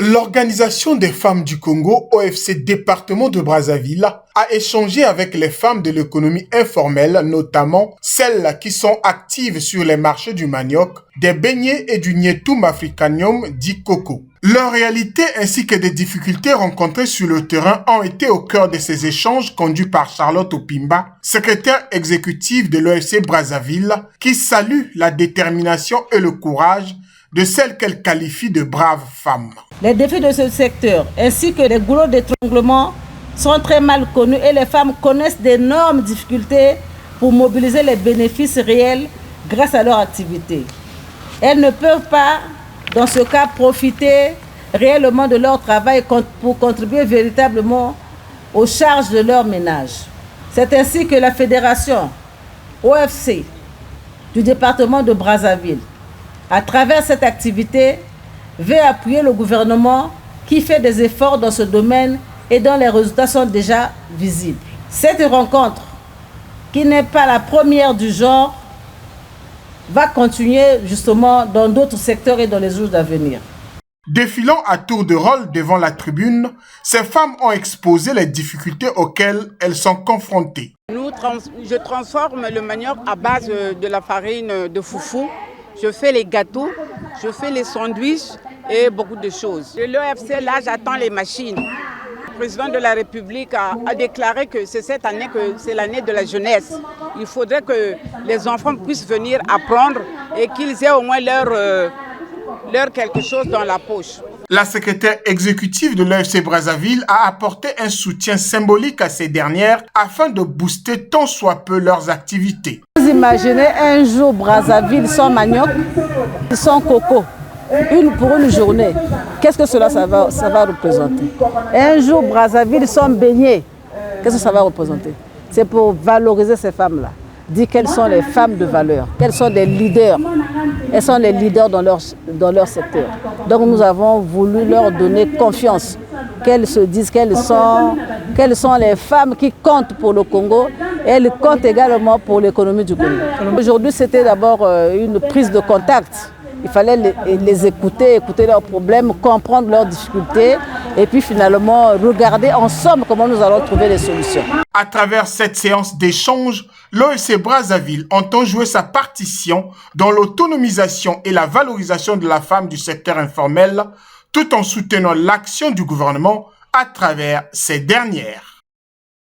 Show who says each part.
Speaker 1: L'Organisation des femmes du Congo, OFC département de Brazzaville, a échangé avec les femmes de l'économie informelle, notamment celles qui sont actives sur les marchés du manioc, des beignets et du Nietum africanum dit coco. Leur réalité ainsi que des difficultés rencontrées sur le terrain ont été au cœur de ces échanges conduits par Charlotte Opimba, secrétaire exécutive de l'OFC Brazzaville, qui salue la détermination et le courage de celles qu'elle qualifie de braves femmes.
Speaker 2: Les défis de ce secteur ainsi que les goulots d'étranglement sont très mal connus et les femmes connaissent d'énormes difficultés pour mobiliser les bénéfices réels grâce à leur activité. Elles ne peuvent pas, dans ce cas, profiter réellement de leur travail pour contribuer véritablement aux charges de leur ménage. C'est ainsi que la fédération OFC du département de Brazzaville, à travers cette activité, veut appuyer le gouvernement qui fait des efforts dans ce domaine et dont les résultats sont déjà visibles. Cette rencontre, qui n'est pas la première du genre, va continuer justement dans d'autres secteurs et dans les jours à venir.
Speaker 1: Défilant à tour de rôle devant la tribune, ces femmes ont exposé les difficultés auxquelles elles sont confrontées.
Speaker 3: Je transforme le manioc à base de la farine de foufou. Je fais les gâteaux, je fais les sandwichs et beaucoup de choses. De l'OFC, là, j'attends les machines. Le président de la République a déclaré que c'est cette année que c'est l'année de la jeunesse. Il faudrait que les enfants puissent venir apprendre et qu'ils aient au moins leur quelque chose dans la poche.
Speaker 1: La secrétaire exécutive de l'OFC Brazzaville a apporté un soutien symbolique à ces dernières afin de booster tant soit peu leurs activités.
Speaker 2: Vous imaginez un jour Brazzaville sans manioc, sans coco, pour une journée. Qu'est-ce que ça va représenter? Un jour Brazzaville sans beignets, qu'est-ce que ça va représenter? C'est pour valoriser ces femmes-là. Dire qu'elles sont les femmes de valeur, qu'elles sont des leaders. Elles sont les leaders dans leur secteur. Donc nous avons voulu leur donner confiance, qu'elles se disent qu'elles sont les femmes qui comptent pour le Congo et elles comptent également pour l'économie du Congo. Aujourd'hui, c'était d'abord une prise de contact. Il fallait les écouter leurs problèmes, comprendre leurs difficultés et puis finalement regarder ensemble comment nous allons trouver des solutions.
Speaker 1: À travers cette séance d'échange, l'OFC Brazzaville entend jouer sa partition dans l'autonomisation et la valorisation de la femme du secteur informel, tout en soutenant l'action du gouvernement à travers ces dernières.